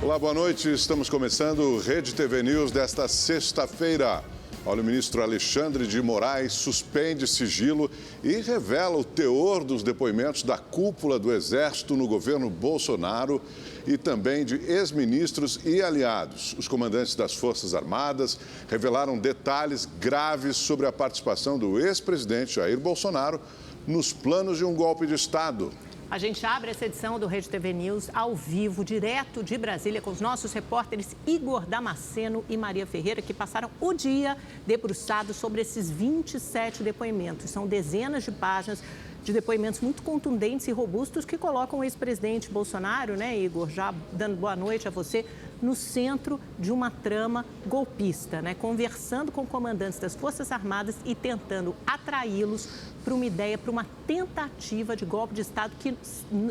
Olá, boa noite. Estamos começando o Rede TV News desta sexta-feira. Olha, o ministro Alexandre de Moraes suspende sigilo e revela o teor dos depoimentos da cúpula do Exército no governo Bolsonaro e também de ex-ministros e aliados. Os comandantes das Forças Armadas revelaram detalhes graves sobre a participação do ex-presidente Jair Bolsonaro nos planos de um golpe de Estado. A gente abre essa edição do Rede TV News ao vivo, direto de Brasília, com os nossos repórteres Igor Damasceno e Maria Ferreira, que passaram o dia debruçados sobre esses 27 depoimentos. São dezenas de páginas de depoimentos muito contundentes e robustos que colocam o ex-presidente Bolsonaro, né, Igor, já dando boa noite a você, no centro de uma trama golpista, né, conversando com comandantes das Forças Armadas e tentando atraí-los para uma ideia, para uma tentativa de golpe de Estado que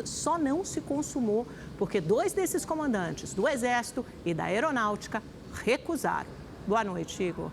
só não se consumou porque 2 desses comandantes, do Exército e da Aeronáutica, recusaram. Boa noite, Igor.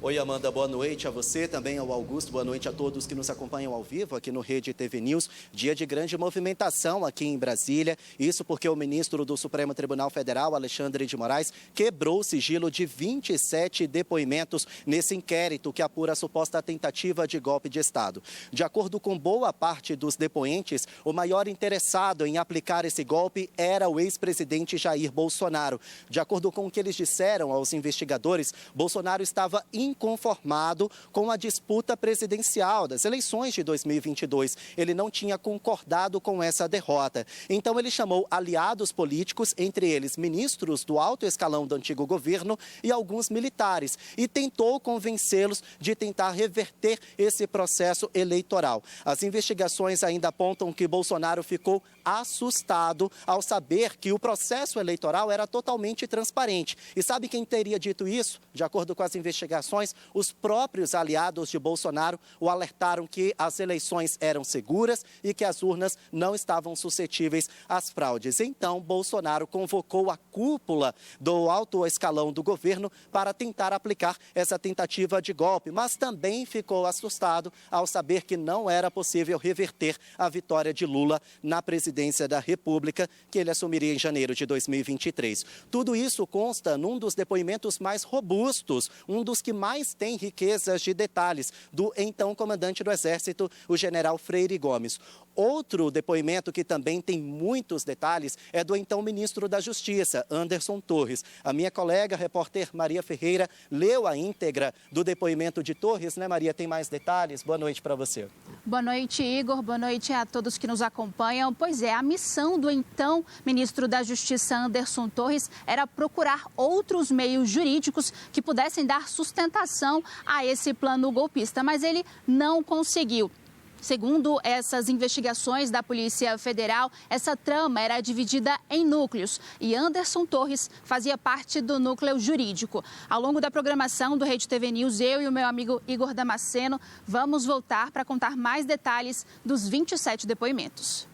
Oi, Amanda, boa noite a você, também ao Augusto, boa noite a todos que nos acompanham ao vivo aqui no Rede TV News. Dia de grande movimentação aqui em Brasília, isso porque o ministro do Supremo Tribunal Federal, Alexandre de Moraes, quebrou o sigilo de 27 depoimentos nesse inquérito que apura a suposta tentativa de golpe de Estado. De acordo com boa parte dos depoentes, o maior interessado em aplicar esse golpe era o ex-presidente Jair Bolsonaro. De acordo com o que eles disseram aos investigadores, Bolsonaro estava inconformado com a disputa presidencial das eleições de 2022. Ele não tinha concordado com essa derrota. Então ele chamou aliados políticos, entre eles ministros do alto escalão do antigo governo e alguns militares, e tentou convencê-los de tentar reverter esse processo eleitoral. As investigações ainda apontam que Bolsonaro ficou assustado ao saber que o processo eleitoral era totalmente transparente. E sabe quem teria dito isso? De acordo com as investigações, os próprios aliados de Bolsonaro o alertaram que as eleições eram seguras e que as urnas não estavam suscetíveis às fraudes. Então, Bolsonaro convocou a cúpula do alto escalão do governo para tentar aplicar essa tentativa de golpe, mas também ficou assustado ao saber que não era possível reverter a vitória de Lula na presidência da República, que ele assumiria em janeiro de 2023. Tudo isso consta num dos depoimentos mais robustos, um dos que mais tem riquezas de detalhes, do então comandante do Exército, o general Freire Gomes. Outro depoimento que também tem muitos detalhes é do então ministro da Justiça, Anderson Torres. A minha colega, repórter Maria Ferreira, leu a íntegra do depoimento de Torres, né, Maria? Tem mais detalhes? Boa noite para você. Boa noite, Igor. Boa noite a todos que nos acompanham. Pois é, a missão do então ministro da Justiça, Anderson Torres, era procurar outros meios jurídicos que pudessem dar sustentação a esse plano golpista, mas ele não conseguiu. Segundo essas investigações da Polícia Federal, essa trama era dividida em núcleos e Anderson Torres fazia parte do núcleo jurídico. Ao longo da programação do Rede TV News, eu e o meu amigo Igor Damasceno vamos voltar para contar mais detalhes dos 27 depoimentos.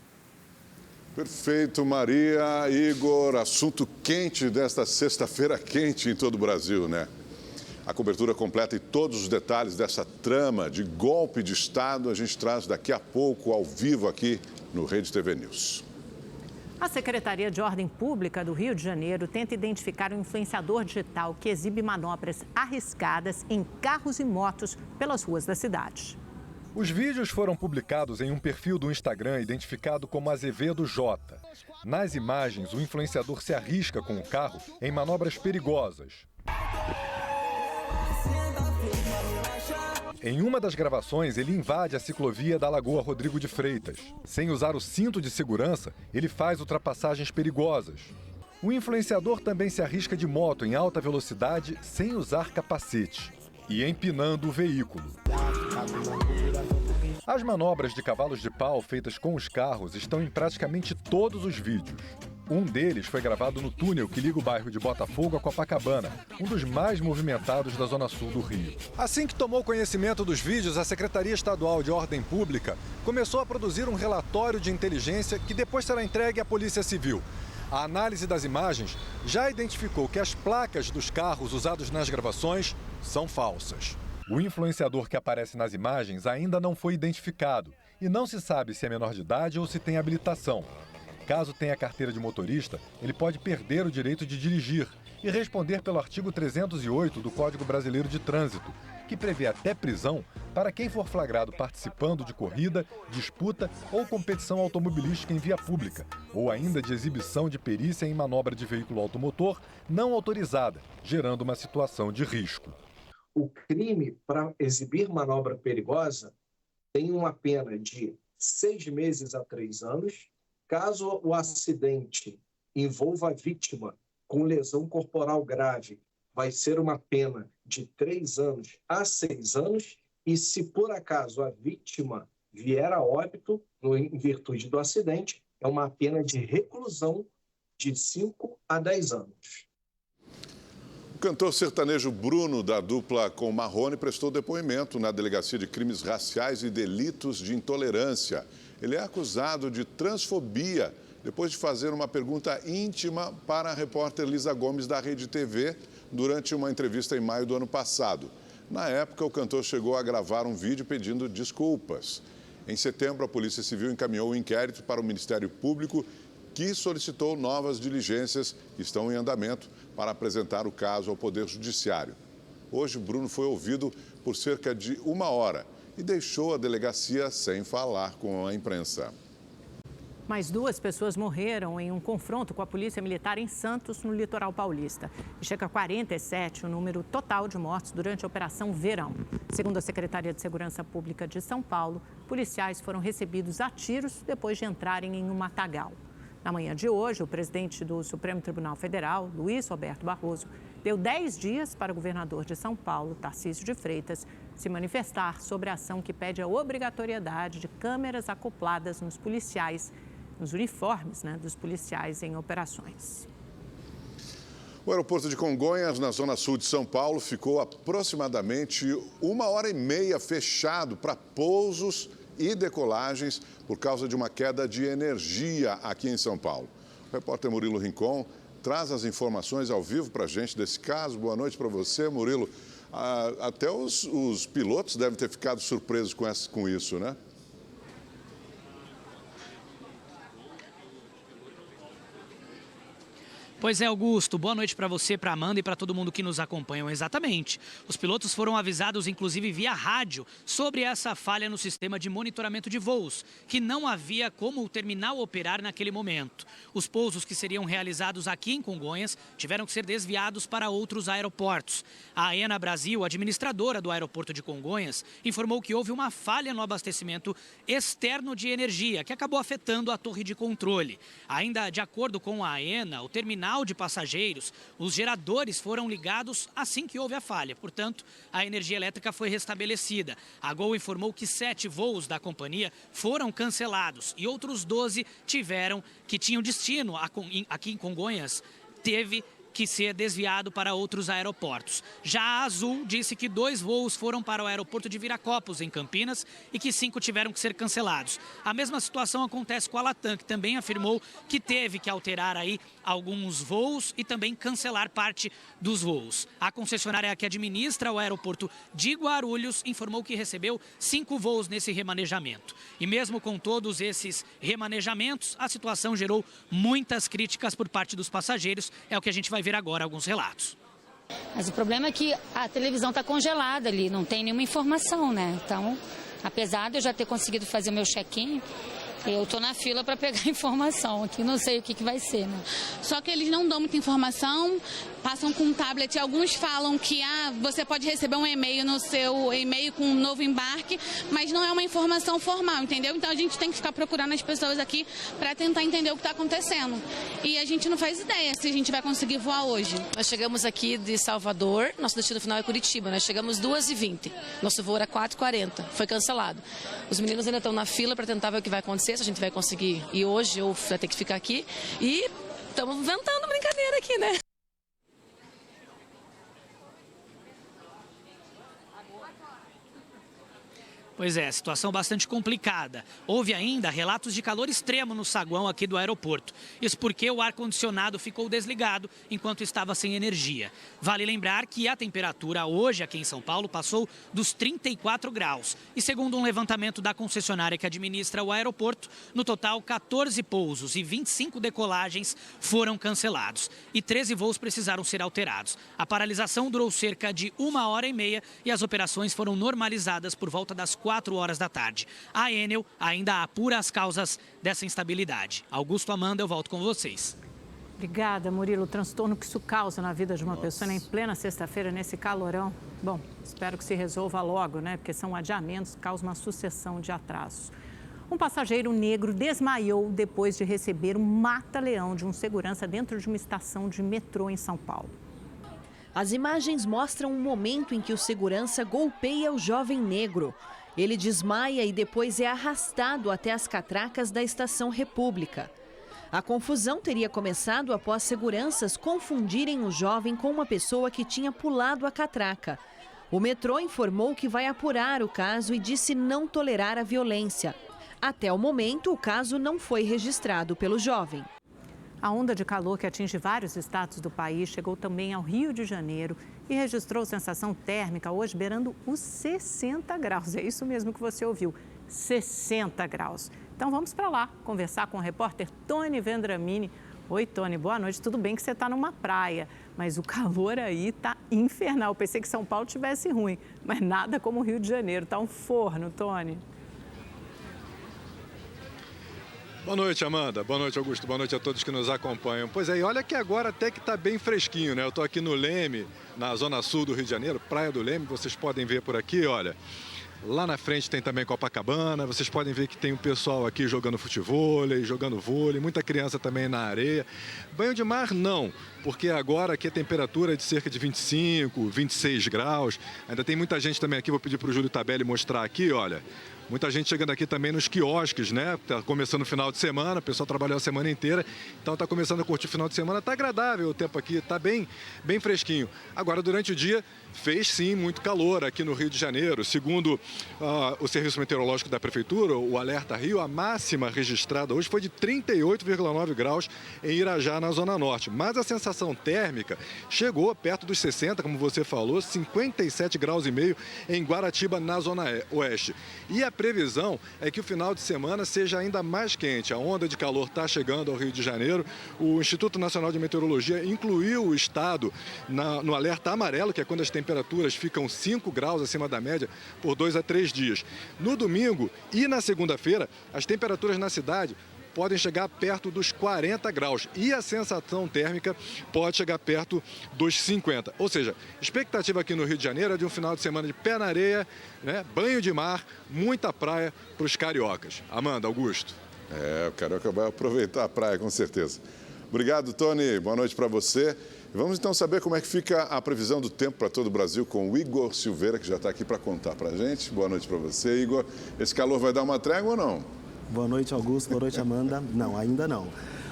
Perfeito, Maria. Igor, assunto quente desta sexta-feira, quente em todo o Brasil, né? A cobertura completa e todos os detalhes dessa trama de golpe de Estado a gente traz daqui a pouco ao vivo aqui no Rede TV News. A Secretaria de Ordem Pública do Rio de Janeiro tenta identificar um influenciador digital que exibe manobras arriscadas em carros e motos pelas ruas da cidade. Os vídeos foram publicados em um perfil do Instagram identificado como Azevedo J. Nas imagens, o influenciador se arrisca com o carro em manobras perigosas. Em uma das gravações, ele invade a ciclovia da Lagoa Rodrigo de Freitas. Sem usar o cinto de segurança, ele faz ultrapassagens perigosas. O influenciador também se arrisca de moto em alta velocidade sem usar capacete e empinando o veículo. As manobras de cavalos de pau feitas com os carros estão em praticamente todos os vídeos. Um deles foi gravado no túnel que liga o bairro de Botafogo a Copacabana, um dos mais movimentados da Zona Sul do Rio. Assim que tomou conhecimento dos vídeos, a Secretaria Estadual de Ordem Pública começou a produzir um relatório de inteligência que depois será entregue à Polícia Civil. A análise das imagens já identificou que as placas dos carros usados nas gravações são falsas. O influenciador que aparece nas imagens ainda não foi identificado e não se sabe se é menor de idade ou se tem habilitação. Caso tenha carteira de motorista, ele pode perder o direito de dirigir e responder pelo artigo 308 do Código Brasileiro de Trânsito, que prevê até prisão para quem for flagrado participando de corrida, disputa ou competição automobilística em via pública, ou ainda de exibição de perícia em manobra de veículo automotor não autorizada, gerando uma situação de risco. O crime para exibir manobra perigosa tem uma pena de 6 meses a 3 anos. Caso o acidente envolva a vítima com lesão corporal grave, vai ser uma pena de 3 anos a 6 anos. E se por acaso a vítima vier a óbito em virtude do acidente, é uma pena de reclusão de 5 a 10 anos. O cantor sertanejo Bruno, da dupla com Marrone, prestou depoimento na Delegacia de Crimes Raciais e Delitos de Intolerância. Ele é acusado de transfobia depois de fazer uma pergunta íntima para a repórter Lisa Gomes, da Rede TV, durante uma entrevista em maio do ano passado. Na época, o cantor chegou a gravar um vídeo pedindo desculpas. Em setembro, a Polícia Civil encaminhou o inquérito para o Ministério Público, que solicitou novas diligências que estão em andamento para apresentar o caso ao Poder Judiciário. Hoje, Bruno foi ouvido por cerca de 1 hora e deixou a delegacia sem falar com a imprensa. Mais 2 pessoas morreram em um confronto com a Polícia Militar em Santos, no litoral paulista. E chega a 47 o número total de mortos durante a Operação Verão. Segundo a Secretaria de Segurança Pública de São Paulo, policiais foram recebidos a tiros depois de entrarem em um matagal. Na manhã de hoje, o presidente do Supremo Tribunal Federal, Luiz Roberto Barroso, deu 10 dias para o governador de São Paulo, Tarcísio de Freitas, se manifestar sobre a ação que pede a obrigatoriedade de câmeras acopladas nos uniformes dos policiais em operações. O aeroporto de Congonhas, na zona sul de São Paulo, ficou aproximadamente 1h30 fechado para pousos e decolagens por causa de uma queda de energia aqui em São Paulo. O repórter Murilo Rincon traz as informações ao vivo para a gente desse caso. Boa noite para você, Murilo. Até os pilotos devem ter ficado surpresos com isso, né? Pois é, Augusto. Boa noite para você, para Amanda e para todo mundo que nos acompanha. Exatamente. Os pilotos foram avisados, inclusive via rádio, sobre essa falha no sistema de monitoramento de voos, que não havia como o terminal operar naquele momento. Os pousos que seriam realizados aqui em Congonhas tiveram que ser desviados para outros aeroportos. A AENA Brasil, administradora do aeroporto de Congonhas, informou que houve uma falha no abastecimento externo de energia, que acabou afetando a torre de controle. Ainda de acordo com a AENA, o terminal de passageiros, os geradores foram ligados assim que houve a falha. Portanto, a energia elétrica foi restabelecida. A Gol informou que 7 voos da companhia foram cancelados e outros 12 que tinham destino aqui em Congonhas, teve que ser desviado para outros aeroportos. Já a Azul disse que 2 voos foram para o aeroporto de Viracopos, em Campinas, e que 5 tiveram que ser cancelados. A mesma situação acontece com a Latam, que também afirmou que teve que alterar aí alguns voos e também cancelar parte dos voos. A concessionária que administra o aeroporto de Guarulhos informou que recebeu 5 voos nesse remanejamento. E mesmo com todos esses remanejamentos, a situação gerou muitas críticas por parte dos passageiros. É o que a gente vai ver agora, alguns relatos. Mas o problema é que a televisão está congelada ali, não tem nenhuma informação, né? Então, apesar de eu já ter conseguido fazer o meu check-in, eu estou na fila para pegar informação aqui, não sei o que vai ser, né? Só que eles não dão muita informação, passam com um tablet. Alguns falam que você pode receber um e-mail no seu e-mail com um novo embarque, mas não é uma informação formal, entendeu? Então a gente tem que ficar procurando as pessoas aqui para tentar entender o que está acontecendo. E a gente não faz ideia se a gente vai conseguir voar hoje. Nós chegamos aqui de Salvador, nosso destino final é Curitiba, nós chegamos 2h20, nosso voo era 4h40, foi cancelado. Os meninos ainda estão na fila para tentar ver o que vai acontecer, se a gente vai conseguir ir hoje ou vai ter que ficar aqui. E estamos inventando brincadeira aqui, né? Pois é, situação bastante complicada. Houve ainda relatos de calor extremo no saguão aqui do aeroporto. Isso porque o ar-condicionado ficou desligado enquanto estava sem energia. Vale lembrar que a temperatura hoje aqui em São Paulo passou dos 34 graus. E segundo um levantamento da concessionária que administra o aeroporto, no total 14 pousos e 25 decolagens foram cancelados. E 13 voos precisaram ser alterados. A paralisação durou cerca de 1h30 e as operações foram normalizadas por volta das 4 horas da tarde. A Enel ainda apura as causas dessa instabilidade. Augusto, Amanda, eu volto com vocês. Obrigada, Murilo. O transtorno que isso causa na vida de uma pessoa, né, em plena sexta-feira, nesse calorão. Bom, espero que se resolva logo, né? Porque são adiamentos, causa uma sucessão de atrasos. Um passageiro negro desmaiou depois de receber um mata-leão de um segurança dentro de uma estação de metrô em São Paulo. As imagens mostram um momento em que o segurança golpeia o jovem negro. Ele desmaia e depois é arrastado até as catracas da Estação República. A confusão teria começado após seguranças confundirem o jovem com uma pessoa que tinha pulado a catraca. O metrô informou que vai apurar o caso e disse não tolerar a violência. Até o momento, o caso não foi registrado pelo jovem. A onda de calor que atinge vários estados do país chegou também ao Rio de Janeiro e registrou sensação térmica hoje beirando os 60 graus. É isso mesmo que você ouviu, 60 graus. Então vamos para lá conversar com o repórter Tony Vendramini. Oi, Tony, boa noite. Tudo bem que você está numa praia, mas o calor aí está infernal. Pensei que São Paulo tivesse ruim, mas nada como o Rio de Janeiro. Está um forno, Tony. Boa noite, Amanda. Boa noite, Augusto. Boa noite a todos que nos acompanham. Pois é, e olha que agora até que está bem fresquinho, né? Eu estou aqui no Leme, na zona sul do Rio de Janeiro, Praia do Leme. Vocês podem ver por aqui, olha. Lá na frente tem também Copacabana. Vocês podem ver que tem o pessoal aqui jogando futevôlei, jogando vôlei, muita criança também na areia. Banho de mar, não, porque agora aqui a temperatura é de cerca de 25, 26 graus. Ainda tem muita gente também aqui, vou pedir para o Júlio Tabelli mostrar aqui, olha. Muita gente chegando aqui também nos quiosques, né? Tá começando o final de semana, o pessoal trabalhou a semana inteira, então tá começando a curtir o final de semana. Tá agradável o tempo aqui, tá bem fresquinho. Agora, durante o dia, fez sim muito calor aqui no Rio de Janeiro. Segundo o Serviço Meteorológico da Prefeitura, o Alerta Rio, a máxima registrada hoje foi de 38,9 graus em Irajá, na Zona Norte. Mas a sensação térmica chegou perto dos 60, como você falou, 57 graus e meio em Guaratiba, na Zona Oeste. E a previsão é que o final de semana seja ainda mais quente. A onda de calor está chegando ao Rio de Janeiro. O Instituto Nacional de Meteorologia incluiu o estado no alerta amarelo, que é quando as temperaturas ficam 5 graus acima da média por 2 a 3 dias. No domingo e na segunda-feira, as temperaturas na cidade podem chegar perto dos 40 graus e a sensação térmica pode chegar perto dos 50. Ou seja, expectativa aqui no Rio de Janeiro é de um final de semana de pé na areia, né? Banho de mar, muita praia para os cariocas. Amanda, Augusto. O carioca vai aproveitar a praia, com certeza. Obrigado, Tony. Boa noite para você. Vamos então saber como é que fica a previsão do tempo para todo o Brasil com o Igor Silveira, que já está aqui para contar para a gente. Boa noite para você, Igor. Esse calor vai dar uma trégua ou não? Boa noite, Augusto. Boa noite, Amanda. Não, ainda não.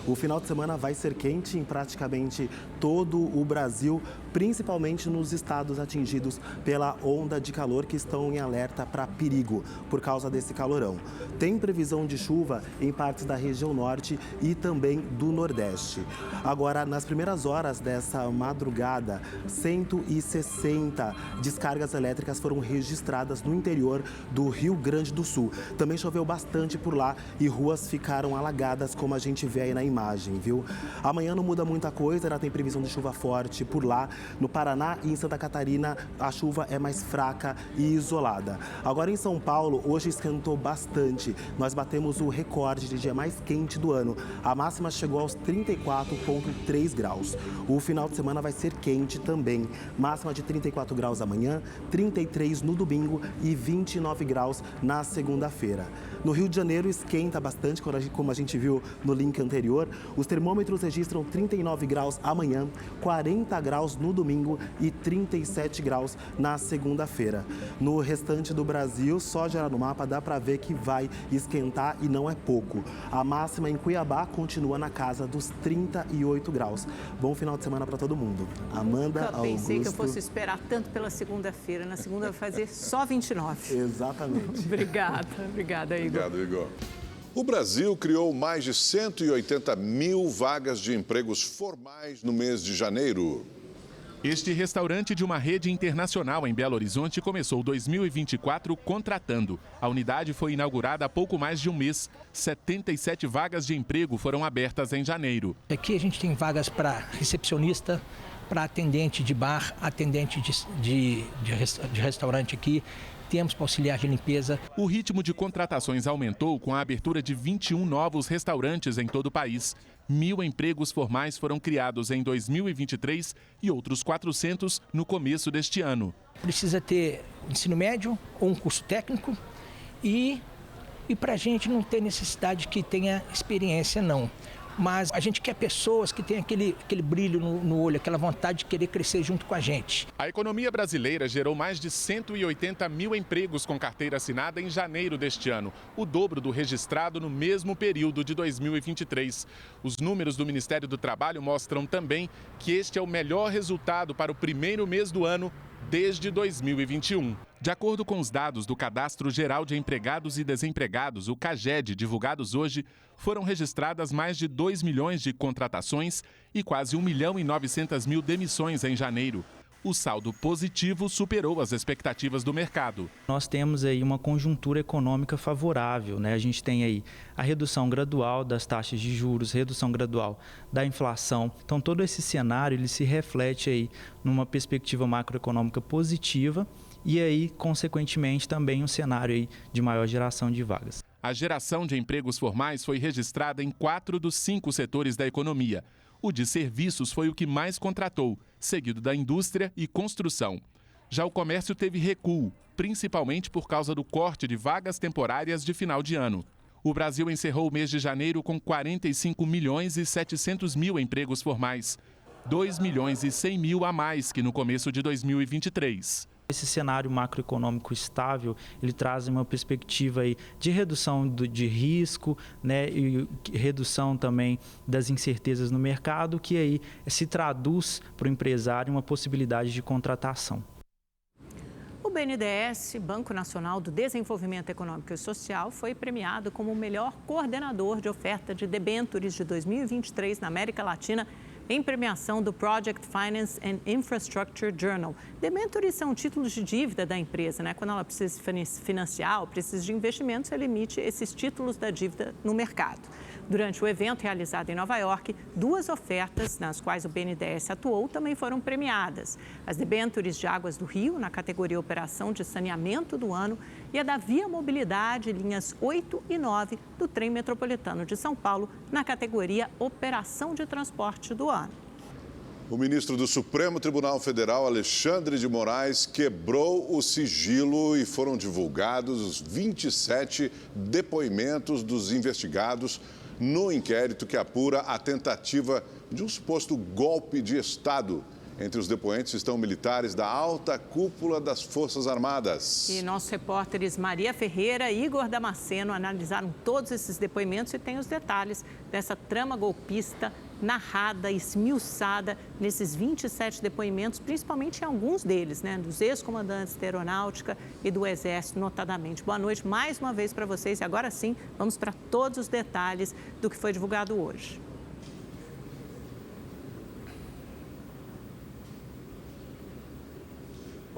O final de semana vai ser quente em praticamente todo o Brasil, principalmente nos estados atingidos pela onda de calor que estão em alerta para perigo por causa desse calorão. Tem previsão de chuva em partes da região norte e também do nordeste. Agora, nas primeiras horas dessa madrugada, 160 descargas elétricas foram registradas no interior do Rio Grande do Sul. Também choveu bastante por lá e ruas ficaram alagadas, como a gente vê aí na imagem, viu? Amanhã não muda muita coisa, ainda tem previsão de chuva forte por lá. No Paraná e em Santa Catarina, a chuva é mais fraca e isolada. Agora em São Paulo, hoje esquentou bastante. Nós batemos o recorde de dia mais quente do ano. A máxima chegou aos 34,3 graus. O final de semana vai ser quente também. Máxima de 34 graus amanhã, 33 no domingo e 29 graus na segunda-feira. No Rio de Janeiro esquenta bastante, como a gente viu no link anterior. Salvador, os termômetros registram 39 graus amanhã, 40 graus no domingo e 37 graus na segunda-feira. No restante do Brasil, só de olhar no mapa dá para ver que vai esquentar e não é pouco. A máxima em Cuiabá continua na casa dos 38 graus. Bom final de semana para todo mundo. Amanda, Nunca pensei Augusto... que eu fosse esperar tanto pela segunda-feira. Na segunda vai fazer só 29. Exatamente. Obrigada, Igor. Obrigado, Igor. O Brasil criou mais de 180 mil vagas de empregos formais no mês de janeiro. Este restaurante de uma rede internacional em Belo Horizonte começou 2024 contratando. A unidade foi inaugurada há pouco mais de um mês. 77 vagas de emprego foram abertas em janeiro. Aqui a gente tem vagas para recepcionista, para atendente de bar, atendente de restaurante aqui. Temos para auxiliar de limpeza. O ritmo de contratações aumentou com a abertura de 21 novos restaurantes em todo o país. 1.000 empregos formais foram criados em 2023 e outros 400 no começo deste ano. Precisa ter ensino médio ou um curso técnico e para a gente não ter necessidade que tenha experiência, não. Mas a gente quer pessoas que tenham aquele brilho no olho, aquela vontade de querer crescer junto com a gente. A economia brasileira gerou mais de 180 mil empregos com carteira assinada em janeiro deste ano, o dobro do registrado no mesmo período de 2023. Os números do Ministério do Trabalho mostram também que este é o melhor resultado para o primeiro mês do ano desde 2021. De acordo com os dados do Cadastro Geral de Empregados e Desempregados, o CAGED, divulgados hoje, foram registradas mais de 2 milhões de contratações e quase 1.900.000 demissões em janeiro. O saldo positivo superou as expectativas do mercado. Nós temos aí uma conjuntura econômica favorável, né? A gente tem aí a redução gradual das taxas de juros, redução gradual da inflação. Então todo esse cenário ele se reflete aí numa perspectiva macroeconômica positiva e aí, consequentemente, também um cenário aí de maior geração de vagas. A geração de empregos formais foi registrada em 4 dos 5 setores da economia. O de serviços foi o que mais contratou, seguido da indústria e construção. Já o comércio teve recuo, principalmente por causa do corte de vagas temporárias de final de ano. O Brasil encerrou o mês de janeiro com 45 milhões e 700 mil empregos formais, 2 milhões e 100 mil a mais que no começo de 2023. Esse cenário macroeconômico estável, ele traz uma perspectiva aí de redução de risco, né, e redução também das incertezas no mercado, que aí se traduz para o empresário uma possibilidade de contratação. O BNDES, Banco Nacional do Desenvolvimento Econômico e Social, foi premiado como o melhor coordenador de oferta de debêntures de 2023 na América Latina, em premiação do Project Finance and Infrastructure Journal. Debêntures são títulos de dívida da empresa, né? Quando ela precisa financiar ou precisa de investimentos, ela emite esses títulos da dívida no mercado. Durante o evento realizado em Nova York, 2 ofertas nas quais o BNDES atuou também foram premiadas. As debêntures de Águas do Rio, na categoria Operação de Saneamento do Ano, e a da Via Mobilidade, linhas 8 e 9 do Trem Metropolitano de São Paulo, na categoria Operação de Transporte do Ano. O ministro do Supremo Tribunal Federal, Alexandre de Moraes, quebrou o sigilo e foram divulgados os 27 depoimentos dos investigados no inquérito que apura a tentativa de um suposto golpe de Estado. Entre os depoentes estão militares da alta cúpula das Forças Armadas. E nossos repórteres Maria Ferreira e Igor Damasceno analisaram todos esses depoimentos e têm os detalhes dessa trama golpista narrada e esmiuçada nesses 27 depoimentos, principalmente em alguns deles, né, dos ex-comandantes da Aeronáutica e do Exército, notadamente. Boa noite mais uma vez para vocês e agora sim, vamos para todos os detalhes do que foi divulgado hoje.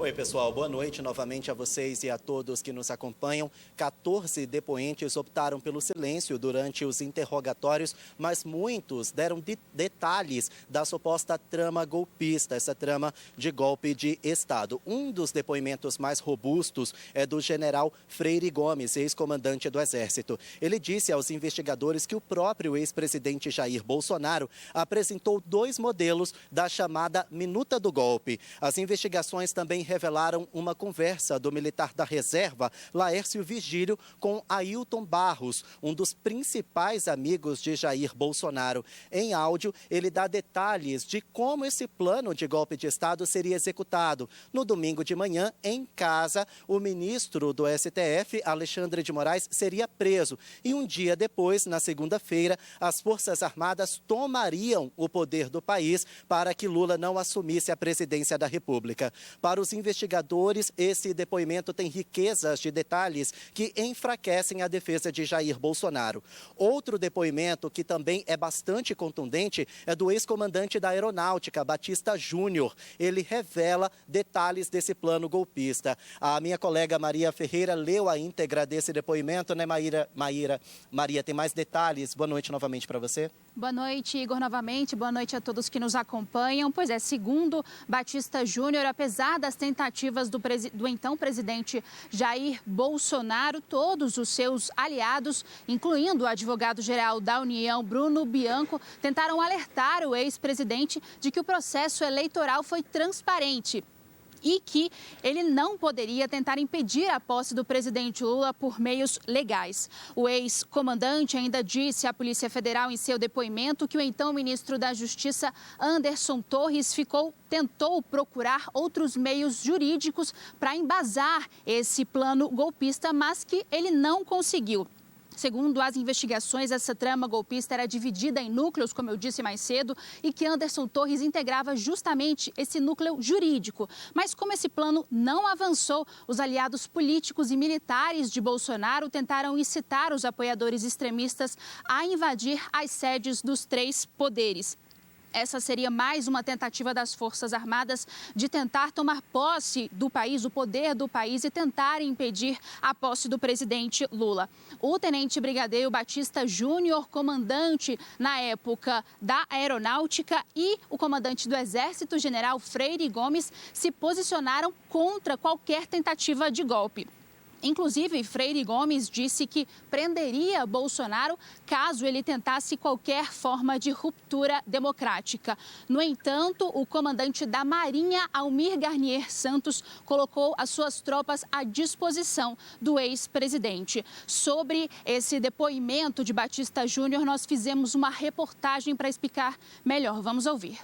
Oi, pessoal. Boa noite novamente a vocês e a todos que nos acompanham. 14 depoentes optaram pelo silêncio durante os interrogatórios, mas muitos deram detalhes da suposta trama golpista, essa trama de golpe de Estado. Um dos depoimentos mais robustos é do general Freire Gomes, ex-comandante do Exército. Ele disse aos investigadores que o próprio ex-presidente Jair Bolsonaro apresentou 2 modelos da chamada minuta do golpe. As investigações também revelaram uma conversa do militar da reserva, Laércio Vigílio, com Ailton Barros, um dos principais amigos de Jair Bolsonaro. Em áudio, ele dá detalhes de como esse plano de golpe de Estado seria executado. No domingo de manhã, em casa, o ministro do STF, Alexandre de Moraes, seria preso. E um dia depois, na segunda-feira, as Forças Armadas tomariam o poder do país para que Lula não assumisse a presidência da República. Para os investigadores, esse depoimento tem riquezas de detalhes que enfraquecem a defesa de Jair Bolsonaro. Outro depoimento que também é bastante contundente é do ex-comandante da Aeronáutica, Batista Júnior. Ele revela detalhes desse plano golpista. A minha colega Maria Ferreira leu a íntegra desse depoimento, né, Maria, tem mais detalhes. Boa noite novamente para você. Boa noite, Igor, novamente. Boa noite a todos que nos acompanham. Pois é, segundo Batista Júnior, apesar das tentativas do então presidente Jair Bolsonaro, todos os seus aliados, incluindo o advogado-geral da União, Bruno Bianco, tentaram alertar o ex-presidente de que o processo eleitoral foi transparente e que ele não poderia tentar impedir a posse do presidente Lula por meios legais. O ex-comandante ainda disse à Polícia Federal em seu depoimento que o então ministro da Justiça, Anderson Torres, tentou procurar outros meios jurídicos para embasar esse plano golpista, mas que ele não conseguiu. Segundo as investigações, essa trama golpista era dividida em núcleos, como eu disse mais cedo, e que Anderson Torres integrava justamente esse núcleo jurídico. Mas como esse plano não avançou, os aliados políticos e militares de Bolsonaro tentaram incitar os apoiadores extremistas a invadir as sedes dos três poderes. Essa seria mais uma tentativa das Forças Armadas de tentar tomar posse do país, o poder do país e tentar impedir a posse do presidente Lula. O tenente brigadeiro Batista Júnior, comandante na época da Aeronáutica, e o comandante do Exército, general Freire Gomes, se posicionaram contra qualquer tentativa de golpe. Inclusive, Freire Gomes disse que prenderia Bolsonaro caso ele tentasse qualquer forma de ruptura democrática. No entanto, o comandante da Marinha, Almir Garnier Santos, colocou as suas tropas à disposição do ex-presidente. Sobre esse depoimento de Batista Júnior, nós fizemos uma reportagem para explicar melhor. Vamos ouvir.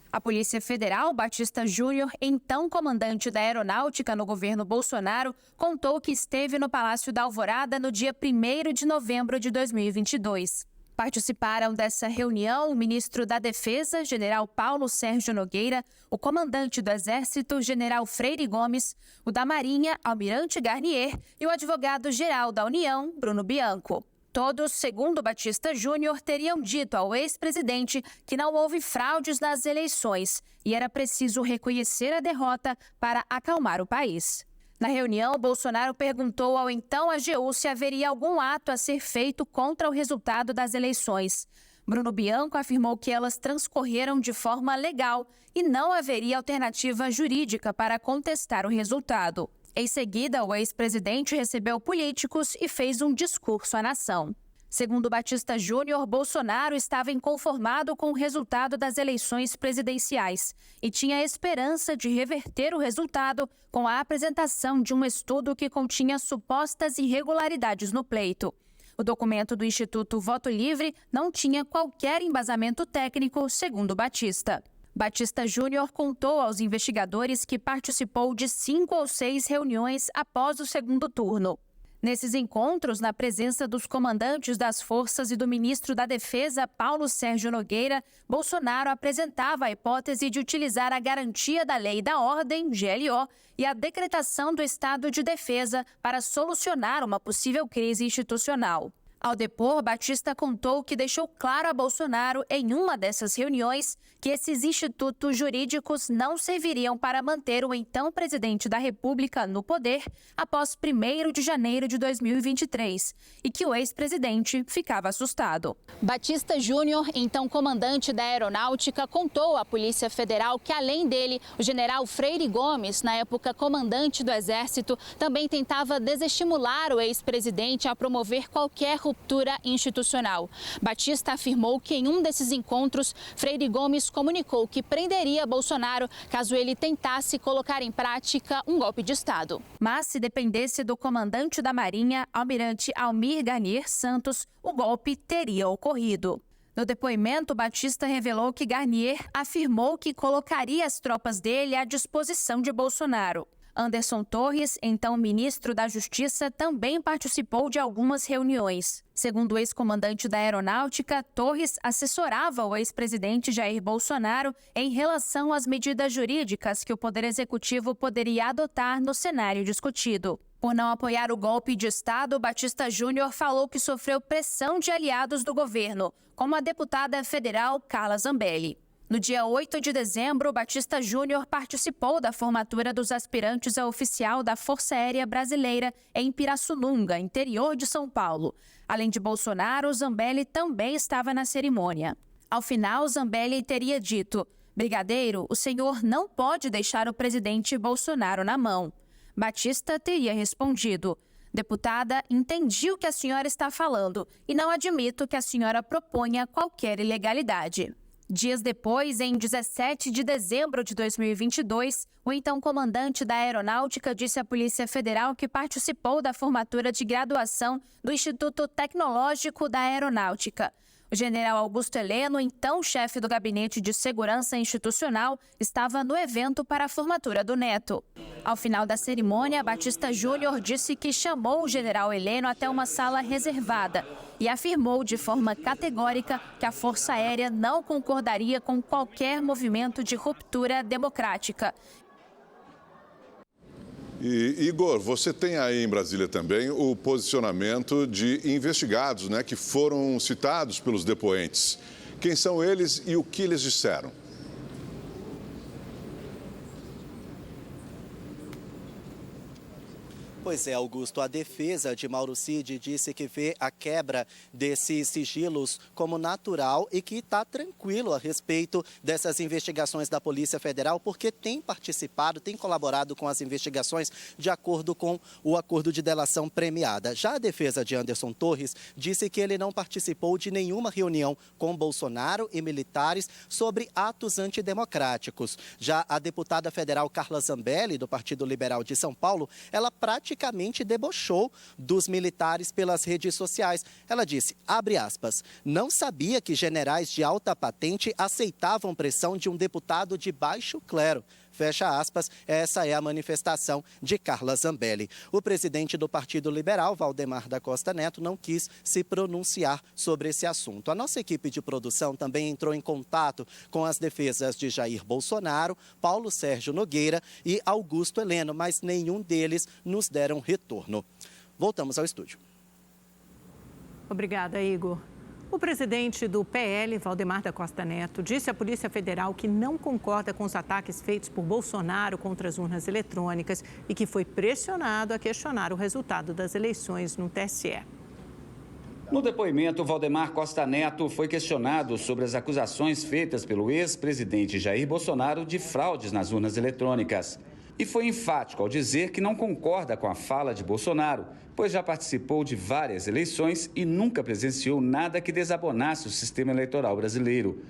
A Polícia Federal, Batista Júnior, então comandante da Aeronáutica no governo Bolsonaro, contou que esteve no Palácio da Alvorada no dia 1º de novembro de 2022. Participaram dessa reunião o ministro da Defesa, general Paulo Sérgio Nogueira, o comandante do Exército, general Freire Gomes, o da Marinha, almirante Garnier, e o advogado-geral da União, Bruno Bianco. Todos, segundo Batista Júnior, teriam dito ao ex-presidente que não houve fraudes nas eleições e era preciso reconhecer a derrota para acalmar o país. Na reunião, Bolsonaro perguntou ao então AGU se haveria algum ato a ser feito contra o resultado das eleições. Bruno Bianco afirmou que elas transcorreram de forma legal e não haveria alternativa jurídica para contestar o resultado. Em seguida, o ex-presidente recebeu políticos e fez um discurso à nação. Segundo Batista Júnior, Bolsonaro estava inconformado com o resultado das eleições presidenciais e tinha esperança de reverter o resultado com a apresentação de um estudo que continha supostas irregularidades no pleito. O documento do Instituto Voto Livre não tinha qualquer embasamento técnico, segundo Batista. Batista Júnior contou aos investigadores que participou de 5 ou 6 reuniões após o segundo turno. Nesses encontros, na presença dos comandantes das forças e do ministro da Defesa, Paulo Sérgio Nogueira, Bolsonaro apresentava a hipótese de utilizar a garantia da Lei da Ordem, GLO, e a decretação do estado de defesa para solucionar uma possível crise institucional. Ao depor, Batista contou que deixou claro a Bolsonaro, em uma dessas reuniões, que esses institutos jurídicos não serviriam para manter o então presidente da República no poder após 1º de janeiro de 2023 e que o ex-presidente ficava assustado. Batista Júnior, então comandante da Aeronáutica, contou à Polícia Federal que, além dele, o general Freire Gomes, na época comandante do Exército, também tentava desestimular o ex-presidente a promover qualquer ruptura institucional. Batista afirmou que em um desses encontros, Freire Gomes comunicou que prenderia Bolsonaro caso ele tentasse colocar em prática um golpe de Estado. Mas se dependesse do comandante da Marinha, almirante Almir Garnier Santos, o golpe teria ocorrido. No depoimento, Batista revelou que Garnier afirmou que colocaria as tropas dele à disposição de Bolsonaro. Anderson Torres, então ministro da Justiça, também participou de algumas reuniões. Segundo o ex-comandante da Aeronáutica, Torres assessorava o ex-presidente Jair Bolsonaro em relação às medidas jurídicas que o Poder Executivo poderia adotar no cenário discutido. Por não apoiar o golpe de Estado, Batista Júnior falou que sofreu pressão de aliados do governo, como a deputada federal Carla Zambelli. No dia 8 de dezembro, Batista Júnior participou da formatura dos aspirantes a oficial da Força Aérea Brasileira em Pirassununga, interior de São Paulo. Além de Bolsonaro, Zambelli também estava na cerimônia. Ao final, Zambelli teria dito: "Brigadeiro, o senhor não pode deixar o presidente Bolsonaro na mão." Batista teria respondido: "Deputada, entendi o que a senhora está falando e não admito que a senhora proponha qualquer ilegalidade." Dias depois, em 17 de dezembro de 2022, o então comandante da Aeronáutica disse à Polícia Federal que participou da formatura de graduação do Instituto Tecnológico da Aeronáutica. O general Augusto Heleno, então chefe do Gabinete de Segurança Institucional, estava no evento para a formatura do neto. Ao final da cerimônia, Batista Júnior disse que chamou o general Heleno até uma sala reservada e afirmou de forma categórica que a Força Aérea não concordaria com qualquer movimento de ruptura democrática. E, Igor, você tem aí em Brasília também o posicionamento de investigados, né, que foram citados pelos depoentes. Quem são eles e o que eles disseram? Pois é, Augusto, a defesa de Mauro Cid disse que vê a quebra desses sigilos como natural e que está tranquilo a respeito dessas investigações da Polícia Federal, porque tem participado, tem colaborado com as investigações de acordo com o acordo de delação premiada. Já a defesa de Anderson Torres disse que ele não participou de nenhuma reunião com Bolsonaro e militares sobre atos antidemocráticos. Já a deputada federal Carla Zambelli, do Partido Liberal de São Paulo, ela praticamente debochou dos militares pelas redes sociais. Ela disse, abre aspas, "não sabia que generais de alta patente aceitavam pressão de um deputado de baixo clero." Fecha aspas, essa é a manifestação de Carla Zambelli. O presidente do Partido Liberal, Valdemar da Costa Neto, não quis se pronunciar sobre esse assunto. A nossa equipe de produção também entrou em contato com as defesas de Jair Bolsonaro, Paulo Sérgio Nogueira e Augusto Heleno, mas nenhum deles nos deram retorno. Voltamos ao estúdio. Obrigada, Igor. O presidente do PL, Valdemar da Costa Neto, disse à Polícia Federal que não concorda com os ataques feitos por Bolsonaro contra as urnas eletrônicas e que foi pressionado a questionar o resultado das eleições no TSE. No depoimento, Valdemar Costa Neto foi questionado sobre as acusações feitas pelo ex-presidente Jair Bolsonaro de fraudes nas urnas eletrônicas. E foi enfático ao dizer que não concorda com a fala de Bolsonaro, pois já participou de várias eleições e nunca presenciou nada que desabonasse o sistema eleitoral brasileiro.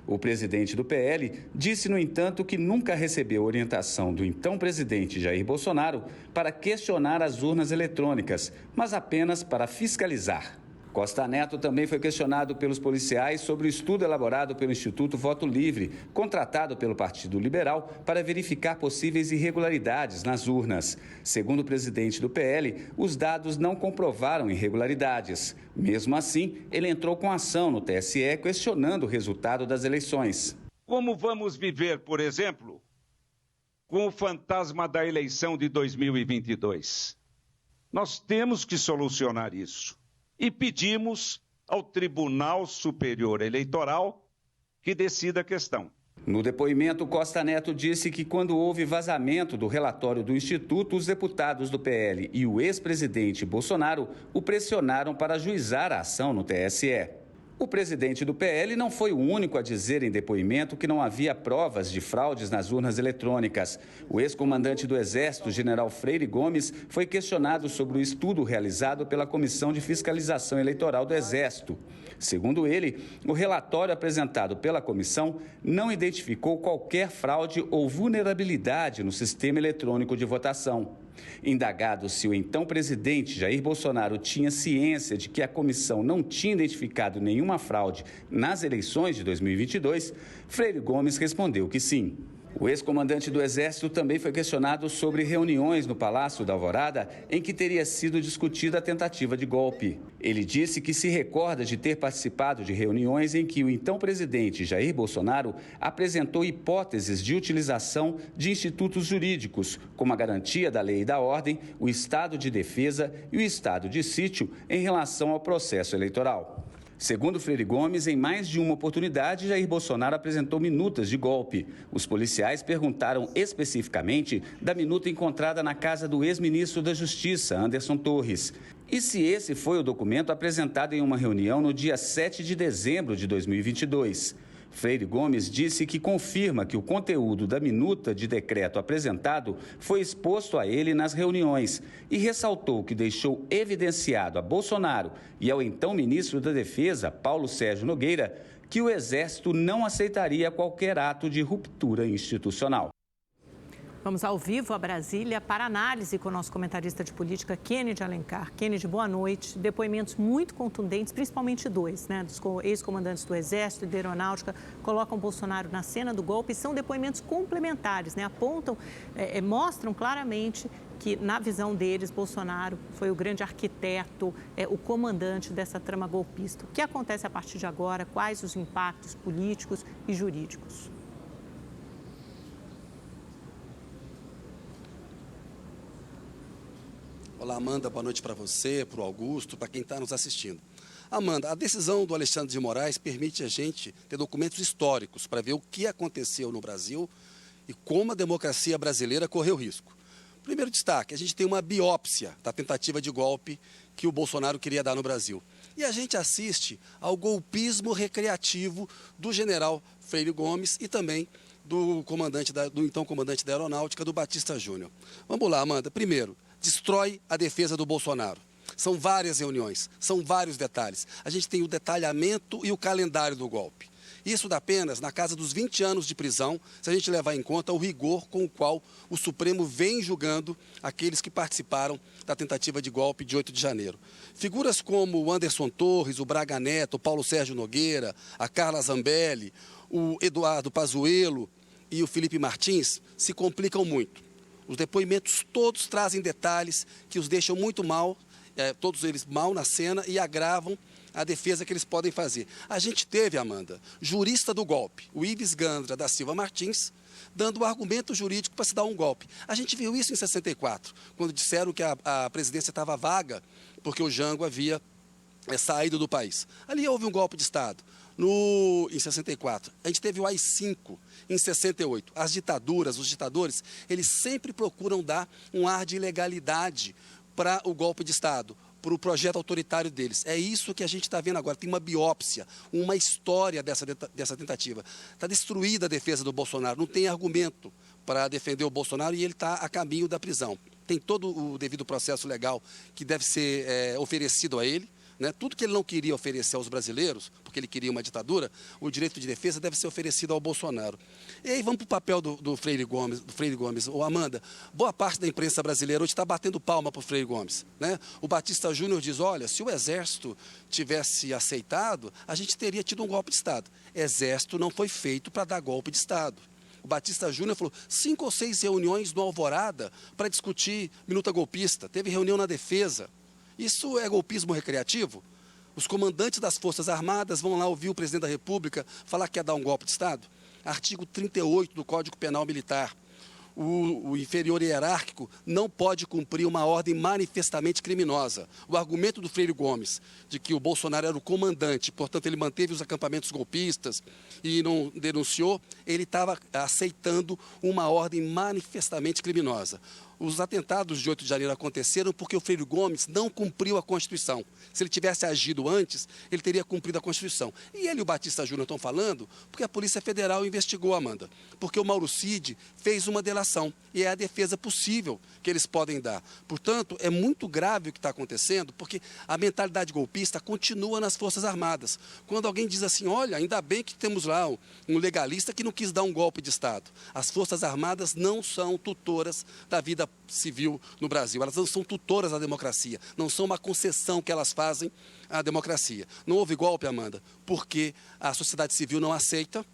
O presidente do PL disse, no entanto, que nunca recebeu orientação do então presidente Jair Bolsonaro para questionar as urnas eletrônicas, mas apenas para fiscalizar. Costa Neto também foi questionado pelos policiais sobre o estudo elaborado pelo Instituto Voto Livre, contratado pelo Partido Liberal para verificar possíveis irregularidades nas urnas. Segundo o presidente do PL, os dados não comprovaram irregularidades. Mesmo assim, ele entrou com ação no TSE questionando o resultado das eleições. Como vamos viver, por exemplo, com o fantasma da eleição de 2022? Nós temos que solucionar isso. E pedimos ao Tribunal Superior Eleitoral que decida a questão. No depoimento, Costa Neto disse que quando houve vazamento do relatório do Instituto, os deputados do PL e o ex-presidente Bolsonaro o pressionaram para ajuizar a ação no TSE. O presidente do PL não foi o único a dizer em depoimento que não havia provas de fraudes nas urnas eletrônicas. O ex-comandante do Exército, general Freire Gomes, foi questionado sobre o estudo realizado pela Comissão de Fiscalização Eleitoral do Exército. Segundo ele, o relatório apresentado pela comissão não identificou qualquer fraude ou vulnerabilidade no sistema eletrônico de votação. Indagado se o então presidente Jair Bolsonaro tinha ciência de que a comissão não tinha identificado nenhuma fraude nas eleições de 2022, Freire Gomes respondeu que sim. O ex-comandante do Exército também foi questionado sobre reuniões no Palácio da Alvorada em que teria sido discutida a tentativa de golpe. Ele disse que se recorda de ter participado de reuniões em que o então presidente Jair Bolsonaro apresentou hipóteses de utilização de institutos jurídicos, como a garantia da lei e da ordem, o estado de defesa e o estado de sítio em relação ao processo eleitoral. Segundo Freire Gomes, em mais de uma oportunidade, Jair Bolsonaro apresentou minutas de golpe. Os policiais perguntaram especificamente da minuta encontrada na casa do ex-ministro da Justiça, Anderson Torres. E se esse foi o documento apresentado em uma reunião no dia 7 de dezembro de 2022. Freire Gomes disse que confirma que o conteúdo da minuta de decreto apresentado foi exposto a ele nas reuniões e ressaltou que deixou evidenciado a Bolsonaro e ao então ministro da Defesa, Paulo Sérgio Nogueira, que o Exército não aceitaria qualquer ato de ruptura institucional. Vamos ao vivo a Brasília para análise com o nosso comentarista de política, Kennedy Alencar. Kennedy, boa noite. Depoimentos muito contundentes, principalmente dois, dos ex-comandantes do Exército e da Aeronáutica, colocam Bolsonaro na cena do golpe. São depoimentos complementares, apontam, mostram claramente que, na visão deles, Bolsonaro foi o grande arquiteto, o comandante dessa trama golpista. O que acontece a partir de agora? Quais os impactos políticos e jurídicos? Olá, Amanda, boa noite para você, para o Augusto, para quem está nos assistindo. Amanda, a decisão do Alexandre de Moraes permite a gente ter documentos históricos para ver o que aconteceu no Brasil e como a democracia brasileira correu risco. Primeiro destaque, a gente tem uma biópsia da tentativa de golpe que o Bolsonaro queria dar no Brasil. E a gente assiste ao golpismo recreativo do general Freire Gomes e também do então comandante da Aeronáutica, do Batista Júnior. Vamos lá, Amanda. Primeiro, destrói a defesa do Bolsonaro. São várias reuniões, são vários detalhes. A gente tem o detalhamento e o calendário do golpe. Isso dá apenas na casa dos 20 anos de prisão, se a gente levar em conta o rigor com o qual o Supremo vem julgando aqueles que participaram da tentativa de golpe de 8 de janeiro. Figuras como o Anderson Torres, o Braga Neto, o Paulo Sérgio Nogueira, a Carla Zambelli, o Eduardo Pazuello e o Felipe Martins se complicam muito. Os depoimentos todos trazem detalhes que os deixam muito mal, todos eles mal na cena e agravam a defesa que eles podem fazer. A gente teve, Amanda, jurista do golpe, o Ives Gandra da Silva Martins, dando o argumento jurídico para se dar um golpe. A gente viu isso em 64, quando disseram que a presidência estava vaga porque o Jango havia saído do país. Ali houve um golpe de Estado. Em 64, a gente teve o AI-5 em 68. As ditaduras, os ditadores, eles sempre procuram dar um ar de ilegalidade para o golpe de Estado, para o projeto autoritário deles. É isso que a gente está vendo agora. Tem uma biópsia, uma história dessa tentativa. Está destruída a defesa do Bolsonaro, não tem argumento para defender o Bolsonaro e ele está a caminho da prisão. Tem todo o devido processo legal que deve ser oferecido a ele. Tudo que ele não queria oferecer aos brasileiros, porque ele queria uma ditadura, o direito de defesa deve ser oferecido ao Bolsonaro. E aí vamos para o papel do Freire Gomes. Amanda, boa parte da imprensa brasileira hoje está batendo palma para o Freire Gomes. O Batista Júnior diz, olha, se o Exército tivesse aceitado, a gente teria tido um golpe de Estado. Exército não foi feito para dar golpe de Estado. O Batista Júnior falou 5 ou 6 reuniões no Alvorada para discutir minuta golpista. Teve reunião na defesa. Isso é golpismo recreativo? Os comandantes das Forças Armadas vão lá ouvir o presidente da República falar que ia dar um golpe de Estado? Artigo 38 do Código Penal Militar. O inferior hierárquico não pode cumprir uma ordem manifestamente criminosa. O argumento do Freire Gomes de que o Bolsonaro era o comandante, portanto ele manteve os acampamentos golpistas e não denunciou, ele estava aceitando uma ordem manifestamente criminosa. Os atentados de 8 de janeiro aconteceram porque o Freire Gomes não cumpriu a Constituição. Se ele tivesse agido antes, ele teria cumprido a Constituição. E ele e o Batista Júnior estão falando porque a Polícia Federal investigou, Amanda. Porque o Mauro Cid fez uma delação e é a defesa possível que eles podem dar. Portanto, é muito grave o que está acontecendo, porque a mentalidade golpista continua nas Forças Armadas. Quando alguém diz assim, olha, ainda bem que temos lá um legalista que não quis dar um golpe de Estado. As Forças Armadas não são tutoras da vida civil no Brasil. Elas não são tutoras da democracia. Não são uma concessão que elas fazem à democracia. Não houve golpe, Amanda, porque a sociedade civil não aceita.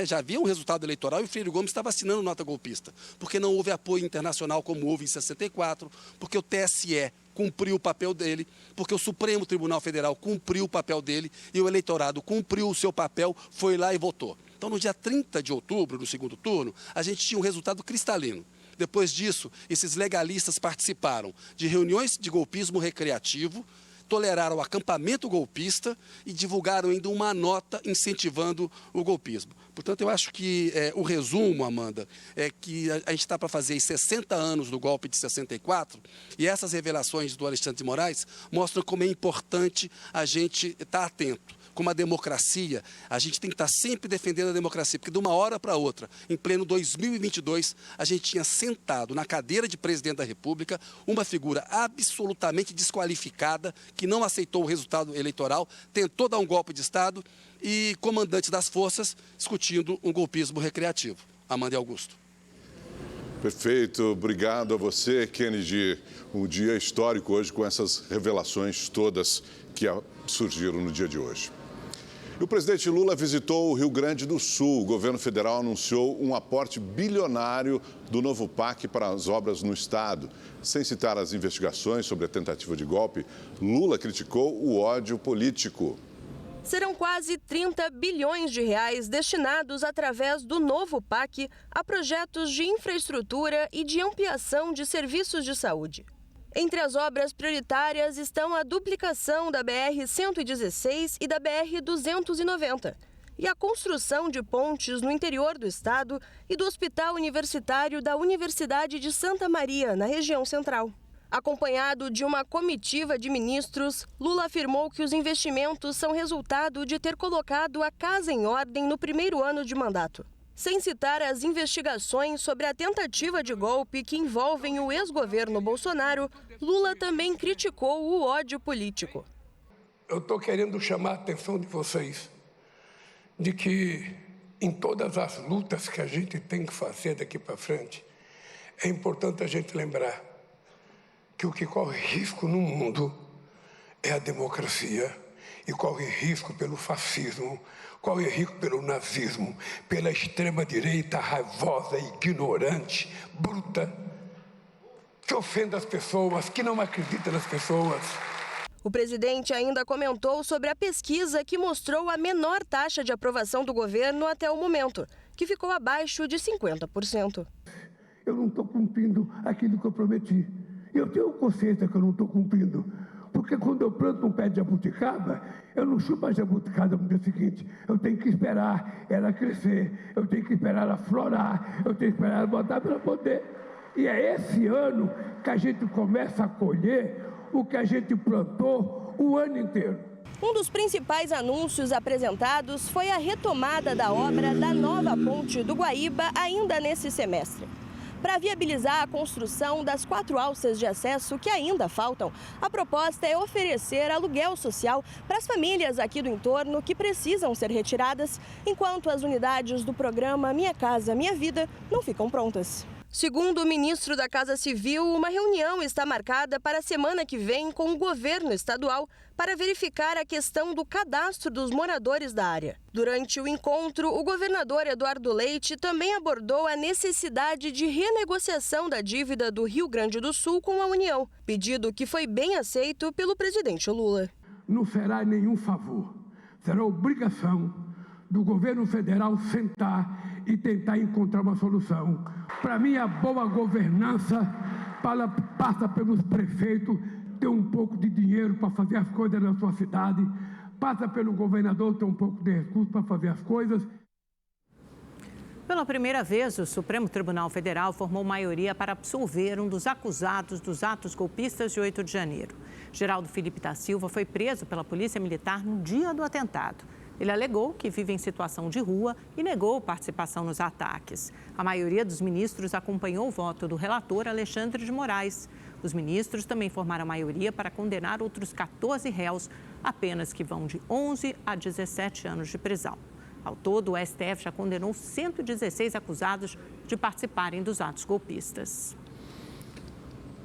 Já havia um resultado eleitoral e o Freire Gomes estava assinando nota golpista. Porque não houve apoio internacional como houve em 64, porque o TSE cumpriu o papel dele, porque o Supremo Tribunal Federal cumpriu o papel dele e o eleitorado cumpriu o seu papel, foi lá e votou. Então, no dia 30 de outubro, no segundo turno, a gente tinha um resultado cristalino. Depois disso, esses legalistas participaram de reuniões de golpismo recreativo, toleraram o acampamento golpista e divulgaram ainda uma nota incentivando o golpismo. Portanto, eu acho que o resumo, Amanda, é que a gente está para fazer 60 anos do golpe de 64 e essas revelações do Alexandre de Moraes mostram como é importante a gente estar atento. Como a democracia, a gente tem que estar sempre defendendo a democracia, porque de uma hora para outra, em pleno 2022, a gente tinha sentado na cadeira de presidente da República uma figura absolutamente desqualificada, que não aceitou o resultado eleitoral, tentou dar um golpe de Estado e comandante das forças discutindo um golpismo recreativo. Amanda e Augusto. Perfeito, obrigado a você, Kennedy. Um dia histórico hoje com essas revelações todas que surgiram no dia de hoje. E o presidente Lula visitou o Rio Grande do Sul. O governo federal anunciou um aporte bilionário do novo PAC para as obras no estado. Sem citar as investigações sobre a tentativa de golpe, Lula criticou o ódio político. Serão quase 30 bilhões de reais destinados através do novo PAC a projetos de infraestrutura e de ampliação de serviços de saúde. Entre as obras prioritárias estão a duplicação da BR-116 e da BR-290 e a construção de pontes no interior do estado e do Hospital Universitário da Universidade de Santa Maria, na região central. Acompanhado de uma comitiva de ministros, Lula afirmou que os investimentos são resultado de ter colocado a casa em ordem no primeiro ano de mandato. Sem citar as investigações sobre a tentativa de golpe que envolvem o ex-governo Bolsonaro, Lula também criticou o ódio político. Eu estou querendo chamar a atenção de vocês de que em todas as lutas que a gente tem que fazer daqui para frente, é importante a gente lembrar que o que corre risco no mundo é a democracia e corre risco pelo fascismo, corre risco pelo nazismo, pela extrema-direita raivosa, ignorante, bruta, que ofende as pessoas, que não acredita nas pessoas. O presidente ainda comentou sobre a pesquisa que mostrou a menor taxa de aprovação do governo até o momento, que ficou abaixo de 50%. Eu não estou cumprindo aquilo que eu prometi. Eu tenho consciência que eu não estou cumprindo. Porque quando eu planto um pé de jabuticaba, eu não chupo a jabuticaba no dia seguinte. Eu tenho que esperar ela crescer, eu tenho que esperar ela florar, eu tenho que esperar ela botar para poder. E é esse ano que a gente começa a colher o que a gente plantou o ano inteiro. Um dos principais anúncios apresentados foi a retomada da obra da nova ponte do Guaíba ainda nesse semestre. Para viabilizar a construção das 4 alças de acesso que ainda faltam, a proposta é oferecer aluguel social para as famílias aqui do entorno que precisam ser retiradas, enquanto as unidades do programa Minha Casa Minha Vida não ficam prontas. Segundo o ministro da Casa Civil, uma reunião está marcada para a semana que vem com o governo estadual para verificar a questão do cadastro dos moradores da área. Durante o encontro, o governador Eduardo Leite também abordou a necessidade de renegociação da dívida do Rio Grande do Sul com a União, pedido que foi bem aceito pelo presidente Lula. Não será nenhum favor, será obrigação do governo federal sentar e tentar encontrar uma solução. Para mim, a boa governança passa pelos prefeitos ter um pouco de dinheiro para fazer as coisas na sua cidade, passa pelo governador ter um pouco de recurso para fazer as coisas. Pela primeira vez, o Supremo Tribunal Federal formou maioria para absolver um dos acusados dos atos golpistas de 8 de janeiro. Geraldo Felipe da Silva foi preso pela Polícia Militar no dia do atentado. Ele alegou que vive em situação de rua e negou participação nos ataques. A maioria dos ministros acompanhou o voto do relator Alexandre de Moraes. Os ministros também formaram a maioria para condenar outros 14 réus, a penas que vão de 11 a 17 anos de prisão. Ao todo, o STF já condenou 116 acusados de participarem dos atos golpistas.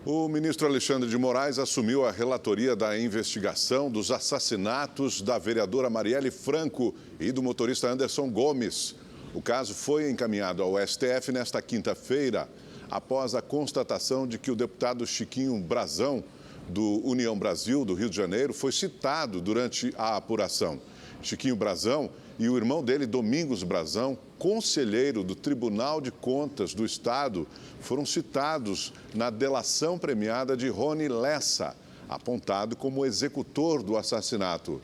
O ministro Alexandre de Moraes assumiu a relatoria da investigação dos assassinatos da vereadora Marielle Franco e do motorista Anderson Gomes. O caso foi encaminhado ao STF nesta quinta-feira, após a constatação de que o deputado Chiquinho Brazão, do União Brasil, do Rio de Janeiro, foi citado durante a apuração. Chiquinho Brazão e o irmão dele, Domingos Brazão, conselheiro do Tribunal de Contas do Estado, foram citados na delação premiada de Rony Lessa, apontado como executor do assassinato.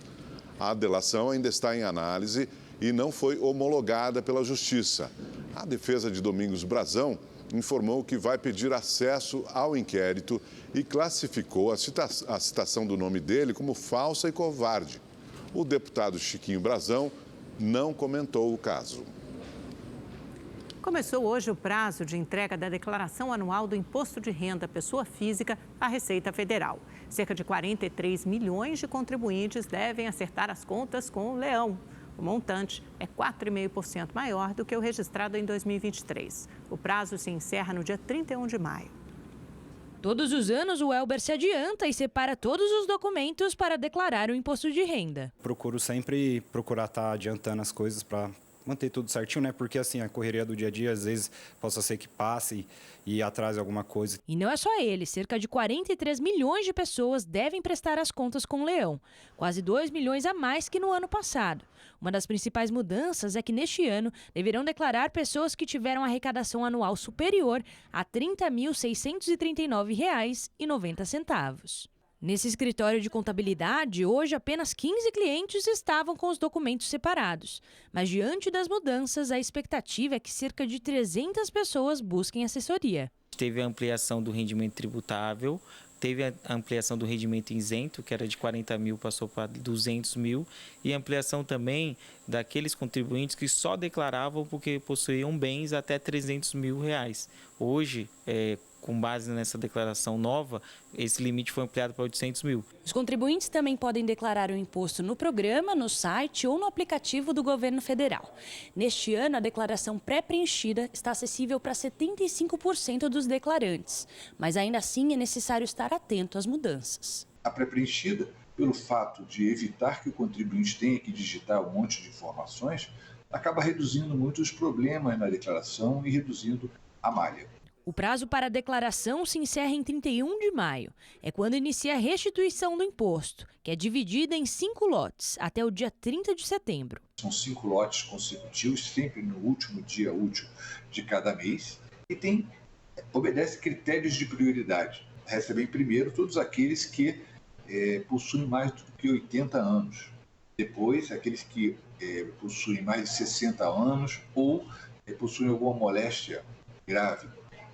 A delação ainda está em análise e não foi homologada pela Justiça. A defesa de Domingos Brazão informou que vai pedir acesso ao inquérito e classificou a citação do nome dele como falsa e covarde. O deputado Chiquinho Brazão não comentou o caso. Começou hoje o prazo de entrega da declaração anual do Imposto de Renda à Pessoa Física à Receita Federal. Cerca de 43 milhões de contribuintes devem acertar as contas com o leão. O montante é 4,5% maior do que o registrado em 2023. O prazo se encerra no dia 31 de maio. Todos os anos, o Elber se adianta e separa todos os documentos para declarar o imposto de renda. Procuro sempre estar adiantando as coisas para manter tudo certinho, né? Porque assim, a correria do dia a dia, às vezes, possa ser que passe e atrase alguma coisa. E não é só ele, cerca de 43 milhões de pessoas devem prestar as contas com o leão. Quase 2 milhões a mais que no ano passado. Uma das principais mudanças é que neste ano deverão declarar pessoas que tiveram arrecadação anual superior a R$ 30.639,90. Nesse escritório de contabilidade, hoje apenas 15 clientes estavam com os documentos separados. Mas diante das mudanças, a expectativa é que cerca de 300 pessoas busquem assessoria. Teve a ampliação do rendimento tributável, teve a ampliação do rendimento isento, que era de 40 mil, passou para 200 mil, e a ampliação também daqueles contribuintes que só declaravam porque possuíam bens até 300 mil reais. Hoje, com base nessa declaração nova, esse limite foi ampliado para 800 mil. Os contribuintes também podem declarar o imposto no programa, no site ou no aplicativo do governo federal. Neste ano, a declaração pré-preenchida está acessível para 75% dos declarantes, mas ainda assim é necessário estar atento às mudanças. A pré-preenchida, pelo fato de evitar que o contribuinte tenha que digitar um monte de informações, acaba reduzindo muito os problemas na declaração e reduzindo a malha. O prazo para a declaração se encerra em 31 de maio. É quando inicia a restituição do imposto, que é dividida em 5 lotes, até o dia 30 de setembro. São 5 lotes consecutivos, sempre no último dia útil de cada mês, e obedece critérios de prioridade. Recebem primeiro todos aqueles que possuem mais do que 80 anos. Depois, aqueles que possuem mais de 60 anos ou possuem alguma moléstia grave.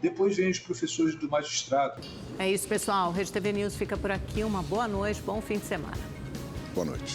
Depois vem os professores do magistrado. É isso, pessoal. O Rede TV News fica por aqui. Uma boa noite, bom fim de semana. Boa noite.